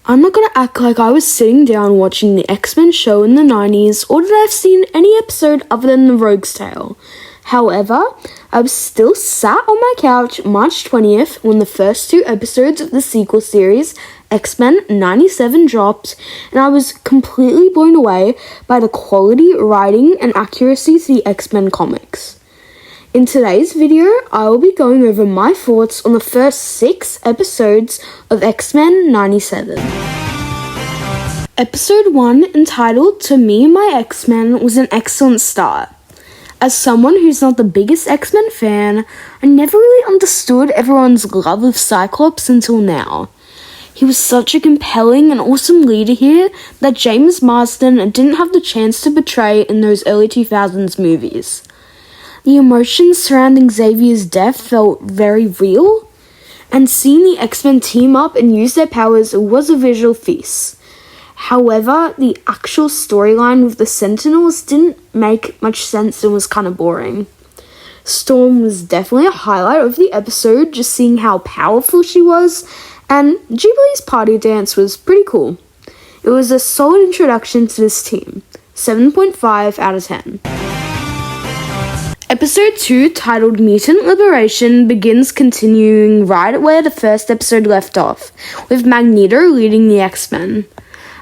I'm not gonna act like I was sitting down watching the X-Men show in the 90s, or did I have seen any episode other than The Rogue's Tale. However, I was still sat on my couch March 20th when the first 2 episodes of the sequel series, X-Men 97, dropped, and I was completely blown away by the quality, writing, and accuracy to the X-Men comics. In today's video, I will be going over my thoughts on the first 6 episodes of X-Men 97. Episode 1, entitled To Me and My X-Men, was an excellent start. As someone who's not the biggest X-Men fan, I never really understood everyone's love of Cyclops until now. He was such a compelling and awesome leader here that James Marsden didn't have the chance to portray in those early 2000s movies. The emotions surrounding Xavier's death felt very real, and seeing the X-Men team up and use their powers was a visual feast. However, the actual storyline with the Sentinels didn't make much sense and was kind of boring. Storm was definitely a highlight of the episode, just seeing how powerful she was, and Jubilee's party dance was pretty cool. It was a solid introduction to this team. 7.5 out of 10. Episode 2, titled Mutant Liberation, begins continuing right where the first episode left off, with Magneto leading the X-Men.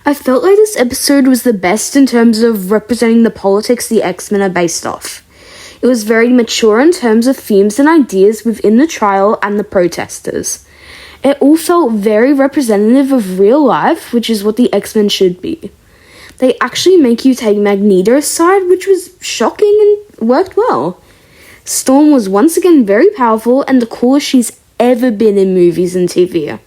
I felt like this episode was the best in terms of representing the politics the X-Men are based off. It was very mature in terms of themes and ideas within the trial and the protesters. It all felt very representative of real life, which is what the X-Men should be. They actually make you take Magneto's side, which was shocking and worked well. Storm was once again very powerful and the coolest she's ever been in movies and TV.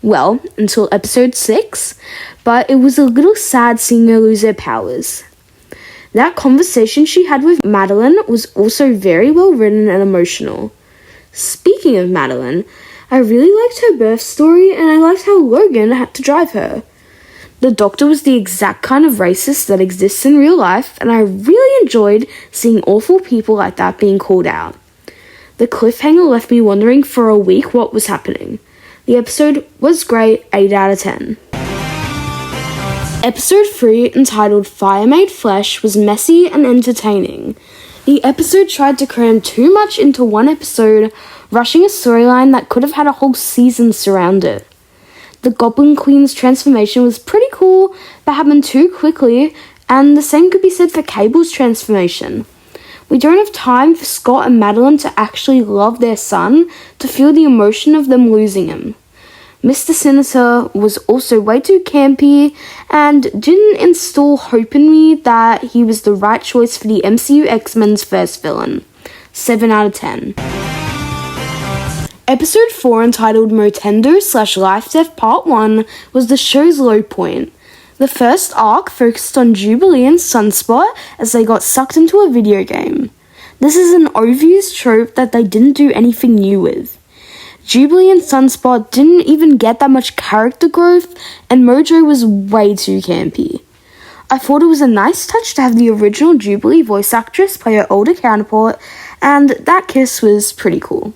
Well, until episode 6, but it was a little sad seeing her lose her powers. That conversation she had with Madeline was also very well written and emotional. Speaking of Madeline, I really liked her birth story and I liked how Logan had to drive her. The Doctor was the exact kind of racist that exists in real life, and I really enjoyed seeing awful people like that being called out. The cliffhanger left me wondering for a week what was happening. The episode was great, 8 out of 10. Episode 3, entitled Fire Made Flesh, was messy and entertaining. The episode tried to cram too much into one episode, rushing a storyline that could have had a whole season surround it. The Goblin Queen's transformation was pretty cool, but happened too quickly, and the same could be said for Cable's transformation. We don't have time for Scott and Madeline to actually love their son, to feel the emotion of them losing him. Mr. Sinister was also way too campy, and didn't install hope in me that he was the right choice for the MCU X-Men's first villain. 7 out of 10. Episode 4, entitled Motendo/Life Death Part 1, was the show's low point. The first arc focused on Jubilee and Sunspot as they got sucked into a video game. This is an overused trope that they didn't do anything new with. Jubilee and Sunspot didn't even get that much character growth, and Mojo was way too campy. I thought it was a nice touch to have the original Jubilee voice actress play her older counterpart, and that kiss was pretty cool.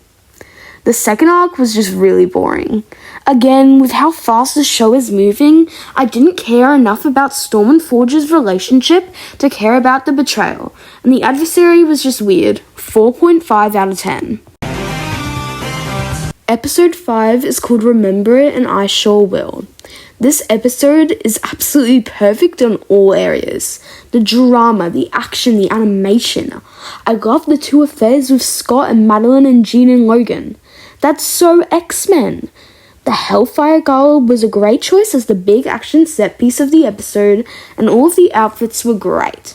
The second arc was just really boring. Again, with how fast the show is moving, I didn't care enough about Storm and Forge's relationship to care about the betrayal, and the adversary was just weird. 4.5 out of 10. Episode 5 is called Remember It and I Sure Will. This episode is absolutely perfect on all areas. The drama, the action, the animation. I love the 2 affairs with Scott and Madeline and Jean and Logan. That's so X-Men. The Hellfire Gala was a great choice as the big action set piece of the episode, and all of the outfits were great.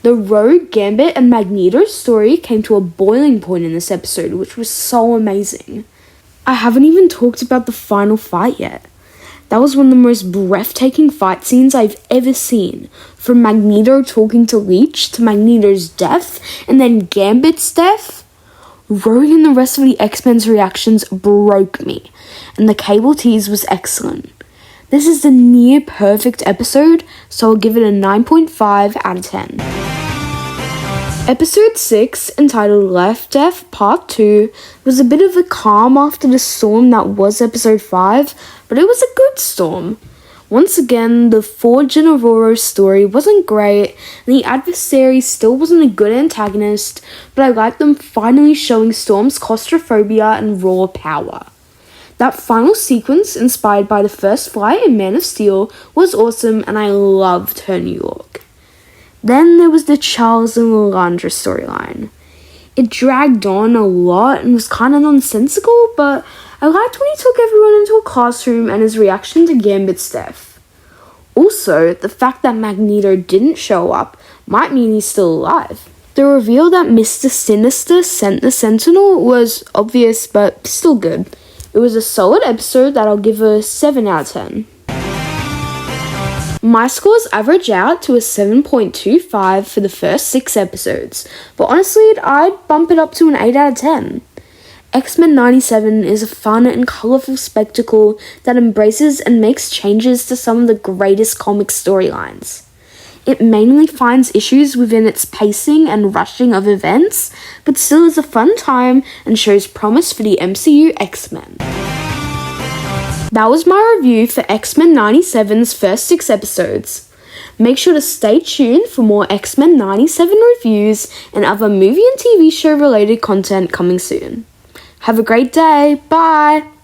The Rogue, Gambit, and Magneto story came to a boiling point in this episode, which was so amazing. I haven't even talked about the final fight yet. That was one of the most breathtaking fight scenes I've ever seen. From Magneto talking to Leech, to Magneto's death, and then Gambit's death. Rogue and the rest of the X-Men's reactions broke me, and the Cable tease was excellent. This is a near perfect episode, so I'll give it a 9.5 out of 10. Episode 6, entitled Life Death Part 2, was a bit of a calm after the storm that was episode 5, but it was a good storm. Once again, the Forge and Aurora story wasn't great, and the adversary still wasn't a good antagonist, but I liked them finally showing Storm's claustrophobia and raw power. That final sequence, inspired by the first fight in Man of Steel, was awesome, and I loved her New York. Then there was the Charles and Lilandra storyline. It dragged on a lot and was kind of nonsensical, but I liked when he took everyone into a classroom and his reaction to Gambit's death. Also, the fact that Magneto didn't show up might mean he's still alive. The reveal that Mr. Sinister sent the Sentinel was obvious, but still good. It was a solid episode that I'll give a 7 out of 10. My scores average out to a 7.25 for the first 6 episodes, but honestly, I'd bump it up to an 8 out of 10. X-Men 97 is a fun and colourful spectacle that embraces and makes changes to some of the greatest comic storylines. It mainly finds issues within its pacing and rushing of events, but still is a fun time and shows promise for the MCU X-Men. That was my review for X-Men 97's first 6 episodes. Make sure to stay tuned for more X-Men 97 reviews and other movie and TV show related content coming soon. Have a great day. Bye.